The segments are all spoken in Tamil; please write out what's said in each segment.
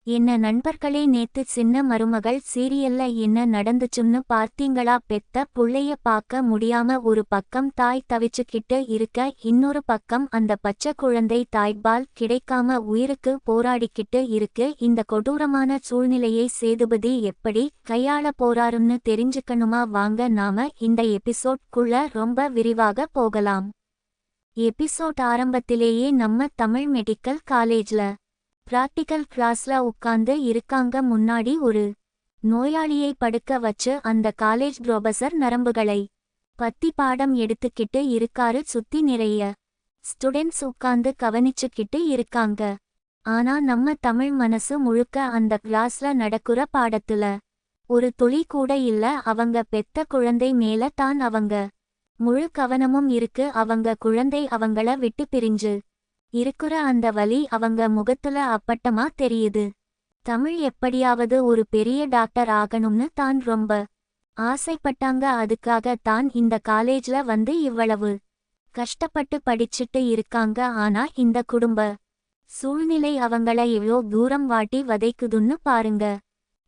என்ன நண்பர்களே, நேத்து சின்ன மருமகள் சீரியல்ல என்ன நடந்துச்சுன்னு பார்த்தீங்களா? பெத்த புள்ளைய பார்க்க முடியாம ஒரு பக்கம் தாய் தவிச்சுக்கிட்டு இருக்க, இன்னொரு பக்கம் அந்த பச்சை குழந்தை தாய்ப்பால் கிடைக்காம உயிருக்கு போராடிக்கிட்டு இருக்கு. இந்த கொடூரமான சூழ்நிலையை சேதுபதி எப்படி கையாள போறாருன்னு தெரிஞ்சுக்கணுமா? வாங்க நாம இந்த எபிசோட்குள்ள ரொம்ப விரிவாக போகலாம். எபிசோட் ஆரம்பத்திலேயே நம்ம தமிழ் மெடிக்கல் காலேஜ்ல பிராக்டிக்கல் கிளாஸ்ல உட்கார்ந்து இருக்காங்க. முன்னாடி ஒரு நோயாளியை படுக்க வச்சு அந்த காலேஜ் புரொஃபசர் நரம்புகளை பத்தி பாடம் எடுத்துக்கிட்டு இருக்காரு. சுத்தி நிறைய ஸ்டூடெண்ட்ஸ் உட்கார்ந்து கவனிச்சுக்கிட்டு இருக்காங்க. ஆனா நம்ம தமிழ் மனசு முழுக்க அந்த கிளாஸ்ல நடக்குற பாடத்துல ஒரு துளி கூட இல்ல. அவங்க பெத்த குழந்தை மேல தான் அவங்க முழு கவனமும் இருக்கு. அவங்க குழந்தை அவங்கள விட்டு பிரிஞ்சு இருக்குற அந்த வலி அவங்க முகத்துல அப்பட்டமா தெரியுது. தமிழ் எப்படியாவது ஒரு பெரிய டாக்டர் ஆகணும்னு தான் ரொம்ப ஆசைப்பட்டாங்க. அதுக்காக தான் இந்த காலேஜ்ல வந்து இவ்வளவு கஷ்டப்பட்டு படிச்சுட்டு இருக்காங்க. ஆனா இந்த குடும்ப சூழ்நிலை அவங்கள எவ்வளோ தூரம் வாட்டி வதைக்குதுன்னு பாருங்க.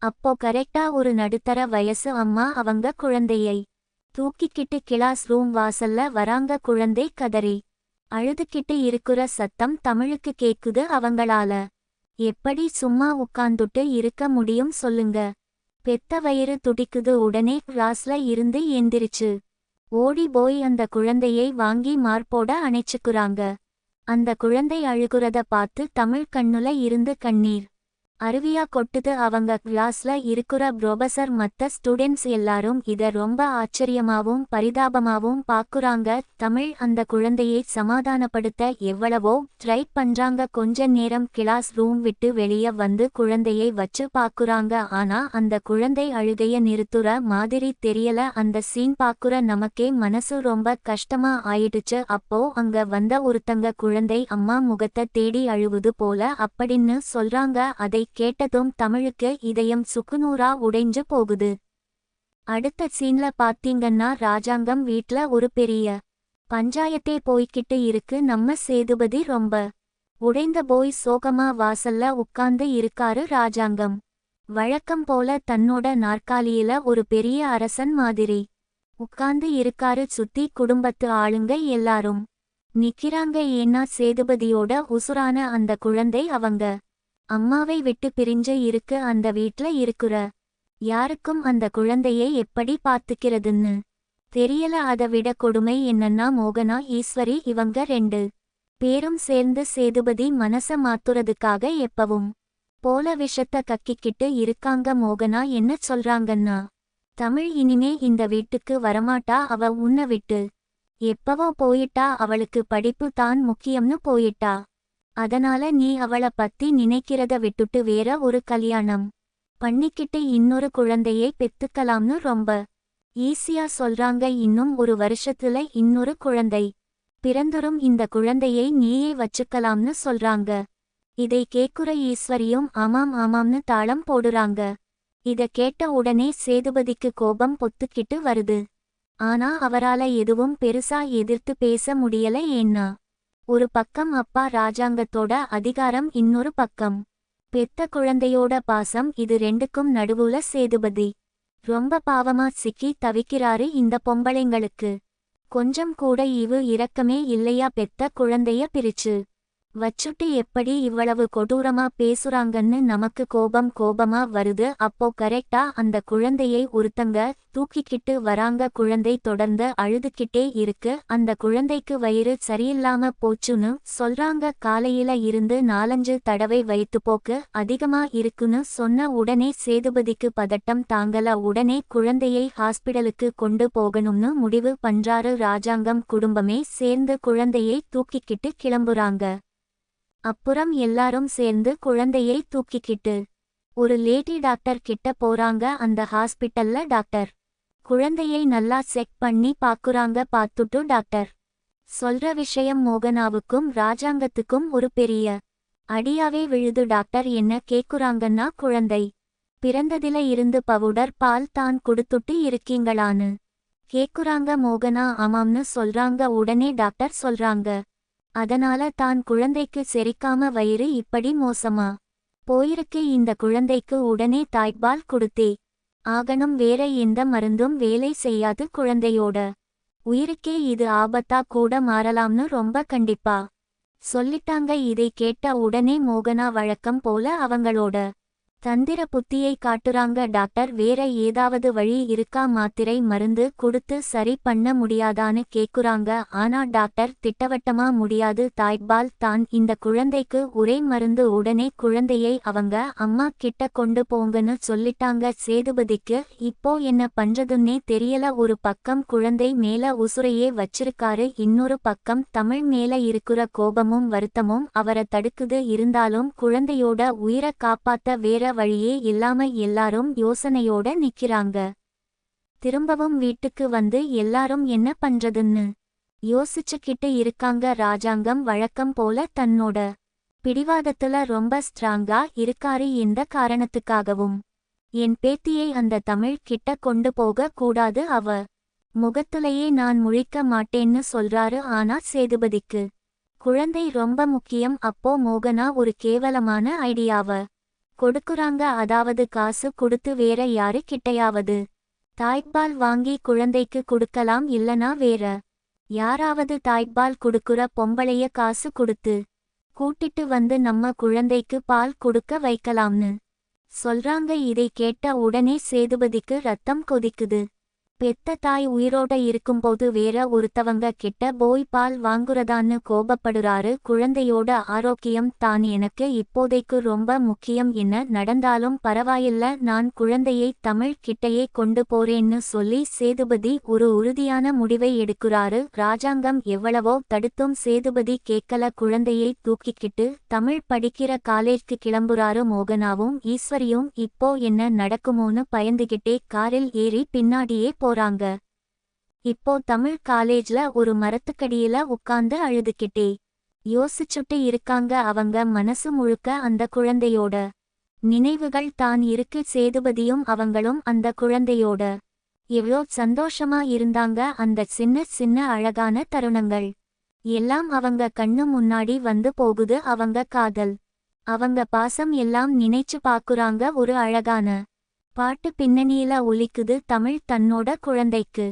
அப்போ கரெக்டா ஒரு நடுத்தர வயசு அம்மா அவங்க குழந்தையை தூக்கிக்கிட்டு கிளாஸ் ரூம் வாசல்ல வராங்க. குழந்தை கதறி அழுதுகிட்டு இருக்குற சத்தம் தமிழுக்கு கேக்குது. அவங்களால எப்படி சும்மா உட்கார்ந்துட்டு இருக்க முடியும் சொல்லுங்க? பெத்த வயிறு துடிக்குது. உடனே கிளாஸ்ல இருந்து எந்திரிச்சு ஓடி போய் அந்த குழந்தையை வாங்கி மார்போட அணைச்சுக்குறாங்க. அந்த குழந்தை அழுகுறத பார்த்து தமிழ் கண்ணுல இருந்து கண்ணீர் அருவியா கொட்டுது. அவங்க கிளாஸ்ல இருக்குற புரொஃபசர் மத்த ஸ்டூடெண்ட்ஸ் எல்லாரும் இத ரொம்ப ஆச்சரியமாவும் பரிதாபமாவும் பாக்குறாங்க. தமிழ் அந்த குழந்தையை சமாதானப்படுத்த எவ்வளவோ ட்ரை பண்றாங்க. கொஞ்ச நேரம் கிளாஸ் ரூம் விட்டு வெளிய வந்து குழந்தையை வச்சு பாக்குறாங்க. ஆனா அந்த குழந்தை அழுகைய நிறுத்துற மாதிரி தெரியல. அந்த சீன் பாக்குற நமக்கே மனசு ரொம்ப கஷ்டமா ஆயிடுச்சு. அப்போ அங்க வந்த ஒருத்தங்க குழந்தை அம்மா முகத்தை தேடி அழுவுது போல அப்படின்னு சொல்றாங்க. அதை கேட்டதும் தமிழுக்கு இதயம் சுக்குநூறா உடைஞ்சு போகுது. அடுத்த சீன்ல பாத்தீங்கன்னா ராஜாங்கம் வீட்ல ஒரு பெரிய பஞ்சாயத்தே போய்கிட்டு இருக்கு. நம்ம சேதுபதி ரொம்ப உடைந்த போய் சோகமா வாசல்ல உட்கார்ந்து இருக்காரு. ராஜாங்கம் வழக்கம் போல தன்னோட நாற்காலியில ஒரு பெரிய அரசன் மாதிரி உட்கார்ந்து இருக்காரு. சுத்தி குடும்பத்து ஆளுங்க எல்லாரும் நிக்கிறாங்க. ஏன்னா சேதுபதியோட உசுரான அந்த குழந்தை அவங்க அம்மாவை விட்டு பிரிஞ்சு இருக்கு. அந்த வீட்ல இருக்குற யாருக்கும் அந்த குழந்தையை எப்படி பார்த்துக்கிறதுன்னு தெரியல. அதை விட கொடுமை என்னன்னா மோகனா ஈஸ்வரி இவங்க ரெண்டு பேரும் சேர்ந்து சேதுபதி மனச மாத்துறதுக்காக எப்பவும் போல விஷத்த கக்கிக்கிட்டு இருக்காங்க. மோகனா என்ன சொல்றாங்கன்னா, தமிழ் இனிமே இந்த வீட்டுக்கு வரமாட்டா. அவ உன்னை விட்டு எப்பவோ போயிட்டா. அவளுக்கு படிப்பு தான் முக்கியம்னு போயிட்டா. அதனால நீ அவள பத்தி நினைக்கிறத விட்டுட்டு வேற ஒரு கல்யாணம் பண்ணிக்கிட்டு இன்னொரு குழந்தையை பெத்துக்கலாம்னு ரொம்ப ஈஸியா சொல்றாங்க. இன்னும் ஒரு வருஷத்துல இன்னொரு குழந்தை பிறந்துரும். இந்த குழந்தையை நீயே வச்சுக்கலாம்னு சொல்றாங்க. இதை கேக்குற ஈஸ்வரியும் ஆமாம் ஆமாம்னு தாளம் போடுறாங்க. இத கேட்ட உடனே சேதுபதிக்கு கோபம் பொத்துக்கிட்டு வருது. ஆனா அவரால எதுவும் பெருசா எதிர்த்து பேச முடியல. ஏன்னா ஒரு பக்கம் அப்பா ராஜாங்கத்தோட அதிகாரம், இன்னொரு பக்கம் பெத்த குழந்தையோட பாசம். இது ரெண்டுக்கும் நடுவுல சேதுபதி ரொம்ப பாவமா சிக்கி தவிக்கிறாரு. இந்த பொம்பளைங்களுக்கு கொஞ்சம் கூட ஈவு இரக்கமே இல்லையா? பெத்த குழந்தைய பிரிச்சு வச்சுட்டு எப்படி இவ்வளவு கொடூரமா பேசுறாங்கன்னு நமக்கு கோபமா வருது. அப்போ கரெக்டா அந்த குழந்தையை ஒருத்தங்க தூக்கிக்கிட்டு வராங்க. குழந்தை தொடர்ந்து அழுதுகிட்டே இருக்கு. அந்த குழந்தைக்கு வயிறு சரியில்லாம போச்சுன்னு சொல்றாங்க. காலையில இருந்து 4-5 தடவை வயிற்றுப்போக்கு அதிகமா இருக்குன்னு சொன்ன உடனே சேதுபதிக்கு பதட்டம் தாங்கல. உடனே குழந்தையை ஹாஸ்பிடலுக்கு கொண்டு போகணும்னு முடிவு பண்றாரு. ராஜாங்கம் குடும்பமே சேர்ந்து குழந்தையை தூக்கிக்கிட்டு கிளம்புறாங்க. அப்புறம் எல்லாரும் சேர்ந்து குழந்தையை தூக்கிக்கிட்டு ஒரு லேடி டாக்டர் கிட்ட போறாங்க. அந்த ஹாஸ்பிட்டல்ல டாக்டர் குழந்தையை நல்லா செக் பண்ணி பாக்குறாங்க. பார்த்துட்டு டாக்டர் சொல்ற விஷயம் மோகனாவுக்கும் ராஜாங்கத்துக்கும் ஒரு பெரிய அடியாவே விழுது. டாக்டர் என்ன கேக்குறாங்கன்னா, குழந்தை பிறந்ததில இருந்து பவுடர் பால் தான் கொடுத்துட்டு இருக்கீங்களான்னு கேக்குறாங்க. மோகனா ஆமாம்னு சொல்றாங்க. உடனே டாக்டர் சொல்றாங்க, அதனால தான் குழந்தைக்கு செரிக்காம வயிறு இப்படி மோசமா போயிருக்கு இந்த குழந்தைக்கு உடனே தாய்ப்பால் கொடுத்தே ஆகணும் வேற எந்த மருந்தும் வேலை செய்யாது குழந்தையோட உயிருக்கே இது ஆபத்தா கூட மாறலாம்னு ரொம்ப கண்டிப்பா சொல்லிட்டாங்க. இதை கேட்ட உடனே மோகனா வழக்கம் போல அவங்களோட தந்திர புத்தியை காட்டுறாங்க. டாக்டர் வேற ஏதாவது வழி இருக்கா, மாத்திரை மருந்து கொடுத்து சரி பண்ண முடியாதான்னு கேக்குறாங்க. ஆனா டாக்டர் திட்டவட்டமா முடியாது, தாய்ப்பால் தான் இந்த குழந்தைக்கு ஒரே மருந்து, உடனே குழந்தையை அவங்க அம்மா கிட்ட கொண்டு போங்கன்னு சொல்லிட்டாங்க. சேதுபதிக்கு இப்போ என்ன பண்றதுன்னே தெரியல. ஒரு பக்கம் குழந்தை மேல உசுரையே வச்சிருக்காரு, இன்னொரு பக்கம் தமிழ் மேல இருக்கிற கோபமும் வருத்தமும் அவரை தடுக்குது. இருந்தாலும் குழந்தையோட உயிரை காப்பாத்த வேற வழியே இல்லாம எல்லாரும் யோசனையோட நிக்கிறாங்க. திரும்பவும் வீட்டுக்கு வந்து எல்லாரும் என்ன பண்றதுன்னு யோசிச்சுக்கிட்டு இருக்காங்க. ராஜாங்கம் வழக்கம் போல தன்னோட பிடிவாதத்துல ரொம்ப ஸ்ட்ராங்கா இருக்காரு. எந்த காரணத்துக்காகவும் என் பேத்தியை அந்த தமிழ் கிட்ட கொண்டு போக கூடாது, அவ முகத்துலயே நான் முழிக்க மாட்டேன்னு சொல்றாரு. ஆனா சேதுபதிக்கு குழந்தை ரொம்ப முக்கியம். அப்போ மோகனா ஒரு கேவலமான ஐடியாவ கொடுக்குறாங்க. அதாவது காசு கொடுத்து வேற யாரு கிட்டையாவது தாய்ப்பால் வாங்கி குழந்தைக்கு கொடுக்கலாம், இல்லனா வேற யாராவது தாய்ப்பால் கொடுக்குற பொம்பளைய காசு கொடுத்து கூட்டிட்டு வந்து நம்ம குழந்தைக்கு பால் கொடுக்க வைக்கலாம்னு சொல்றாங்க. இதை கேட்ட உடனே சேதுபதிக்கு ரத்தம் கொதிக்குது. பெத்த தாய் உயிரோட இருக்கும்போது வேற ஒருத்தவங்க கிட்ட போய் பால் வாங்குறதான்னு கோபப்படுறாரு. குழந்தையோட ஆரோக்கியம் தான் எனக்கு இப்போதைக்கு ரொம்ப முக்கியம், என்ன நடந்தாலும் பரவாயில்ல, நான் குழந்தையை தமிழ் கிட்டையே கொண்டு போறேன்னு சொல்லி சேதுபதி ஒரு உறுதியான முடிவை எடுக்கிறாரு. ராஜாங்கம் எவ்வளவோ தடுத்தும் சேதுபதி கேட்கல. குழந்தையை தூக்கிக்கிட்டு தமிழ் படிக்கிற காலேஜ்க்கு கிளம்புறாரு. மோகனாவும் ஈஸ்வரியும் இப்போ என்ன நடக்குமோன்னு பயந்துகிட்டே காரில் ஏறி பின்னாடியே போறாங்க. இப்போ தமிழ் காலேஜ்ல ஒரு மரத்துக்கடியில உட்கார்ந்து அழுதுகிட்டே யோசிச்சுட்டு இருக்காங்க. அவங்க மனசு முழுக்க அந்த குழந்தையோட நினைவுகள் தான் இருக்கு. சேதுபதியும் அவங்களும் அந்த குழந்தையோட எவ்வளோ சந்தோஷமா இருந்தாங்க. அந்த சின்ன சின்ன அழகான தருணங்கள் எல்லாம் அவங்க கண்ணு முன்னாடி வந்து போகுது. அவங்க காதல், அவங்க பாசம் எல்லாம் நினைச்சு பாக்குறாங்க. ஒரு அழகான பாட்டு பின்னணியில ஒலிக்குது. தமிழ் தன்னோட குழந்தைக்கு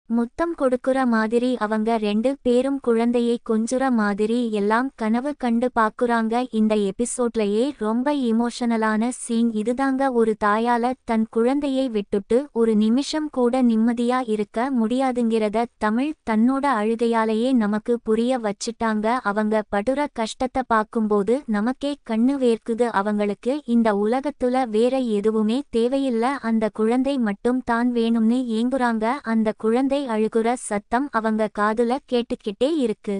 முத்தம் கொடுக்குற மாதிரி, அவங்க ரெண்டு பேரும் குழந்தையை கொஞ்சுற மாதிரி எல்லாம் கனவு கண்டு பாக்குறாங்க. இந்த எபிசோட்லயே ரொம்ப இமோஷனலான சீன் இதுதாங்க. ஒரு தாயால தன் குழந்தையை விட்டுட்டு ஒரு நிமிஷம் கூட நிம்மதியா இருக்க முடியாதுங்கிறத தமிழ் தன்னோட அழுகையாலேயே நமக்கு புரிய வச்சிட்டாங்க. அவங்க படுற கஷ்டத்தை பார்க்கும்போது நமக்கே கண்ணு வேர்க்குது. அவங்களுக்கு இந்த உலகத்துல வேற எதுவுமே தேவையில்ல, அந்த குழந்தை மட்டும் தான் வேணும்னு ஏங்குறாங்க. அந்த குழந்தை அழுகுற சத்தம் அவங்க காதுல கேட்டுக்கிட்டே இருக்கு.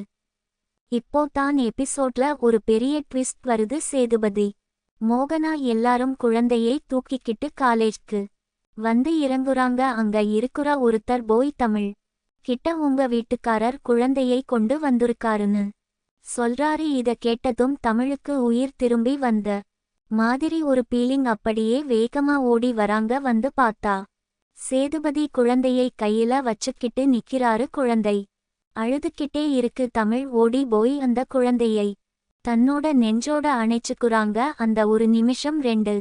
இப்போ தான் எபிசோட்ல ஒரு பெரிய ட்விஸ்ட் வருது. சேதுபதி, மோகனா எல்லாரும் குழந்தையை தூக்கிக்கிட்டு காலேஜ்க்கு வந்து இறங்குறாங்க. அங்க இருக்கிற ஒருத்தர் போய் தமிழ் கிட்ட உங்க வீட்டுக்காரர் குழந்தையை கொண்டு வந்திருக்காருன்னு சொல்றாரு. இத கேட்டதும் தமிழுக்கு உயிர் திரும்பி வந்த மாதிரி ஒரு பீலிங். அப்படியே வேகமா ஓடி வராங்க. வந்து பார்த்தா சேதுபதி குழந்தையை கையில வச்சுக்கிட்டு நிக்கிறாரு. குழந்தை அழுதுகிட்டே இருக்கு. தமிழ் ஓடி போய் அந்த குழந்தையை தன்னோட நெஞ்சோட அணைச்சுக்குறாங்க. அந்த ஒரு நிமிஷம் ரெண்டு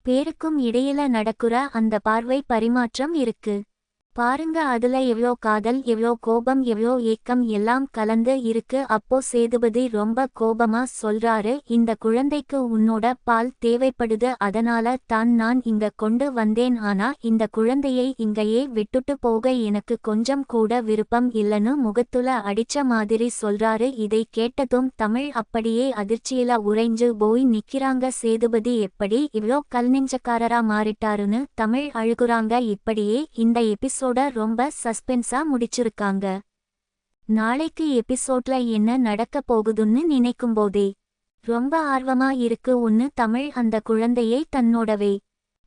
பேருக்கும் இடையில நடக்குற அந்த பார்வை பரிமாற்றம் இருக்கு பாருங்க. அதுல எவ்வளோ காதல், எவ்வளோ கோபம், எவ்வளோ ஏக்கம் எல்லாம் கலந்து இருக்கு. அப்போ சேதுபதி ரொம்ப கோபமா சொல்றாரு, இந்த குழந்தைக்கு உன்னோட பால் தேவைப்படுது, அதனால தான் நான் இங்க கொண்டு வந்தேன். ஆனா இந்த குழந்தையை இங்கேயே விட்டுட்டு போக எனக்கு கொஞ்சம் கூட விருப்பம் இல்லைன்னு முகத்துல அடிச்ச மாதிரி சொல்றாரு. இதை கேட்டதும் தமிழ் அப்படியே அதிர்ச்சியில உறைஞ்சு போய் நிக்கிறாங்க. சேதுபதி எப்படி இவ்வளோ கல்நெஞ்சக்காரரா மாறிட்டாருன்னு தமிழ் அழுகுறாங்க. இப்படியே இந்த எபிசோட ரொம்ப சஸ்பென்ஸா முடிச்சிருக்காங்க. நாளைக்கு எபிசோட்ல என்ன நடக்க போகுதுன்னு நினைக்கும்போதே ரொம்ப ஆர்வமா இருக்கு. ஒன்னு தமிழ் அந்த குழந்தையை தன்னோடவே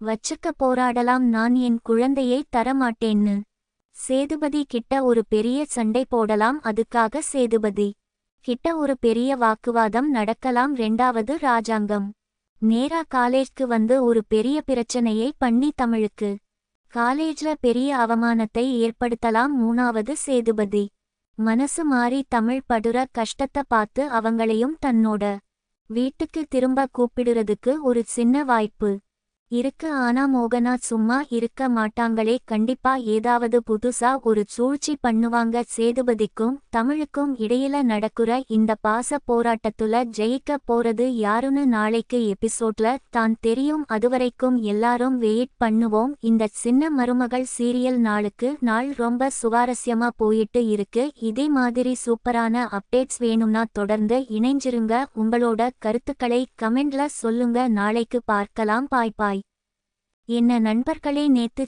வச்சுக்க போராடலாம், நான் என் குழந்தையை தரமாட்டேன்னு சேதுபதி கிட்ட ஒரு பெரிய சண்டை போடலாம், அதுக்காக சேதுபதி கிட்ட ஒரு பெரிய வாக்குவாதம் நடக்கலாம். ரெண்டாவது ராஜாங்கம் நேரா காலேஜ்க்கு வந்து ஒரு பெரிய பிரச்சனையை பண்ணி தமிழுக்கு காலேஜ்ல பெரிய அவமானத்தை ஏற்படுத்தலாம். மூணாவது சேதுபதி மனசு மாறி தமிழ் படுற கஷ்டத்தை பார்த்து அவங்களையும் தன்னோட வீட்டுக்கு திரும்ப கூப்பிடுறதுக்கு ஒரு சின்ன வாய்ப்பு இருக்கு. ஆனா மோகனா சும்மா இருக்க மாட்டாங்களே, கண்டிப்பா ஏதாவது புதுசா ஒரு சூழ்ச்சி பண்ணுவாங்க. சேதுபதிக்கும் தமிழுக்கும் இடையில நடக்குற இந்த பாச போராட்டத்துல ஜெயிக்க போறது யாருன்னு நாளைக்கு எபிசோட்ல தான் தெரியும். அதுவரைக்கும் எல்லாரும் வெயிட் பண்ணுவோம். இந்த சின்ன மருமகள் சீரியல் நாளுக்கு நாள் ரொம்ப சுவாரஸ்யமா போயிட்டு இருக்கு. இதே மாதிரி சூப்பரான அப்டேட்ஸ் வேணும்னா தொடர்ந்து இணைஞ்சிருங்க. உங்களோட கருத்துக்களை கமெண்ட்ல சொல்லுங்க. நாளைக்கு பார்க்கலாம். பாய் பாய். என்ன நண்பர்களே, நேத்து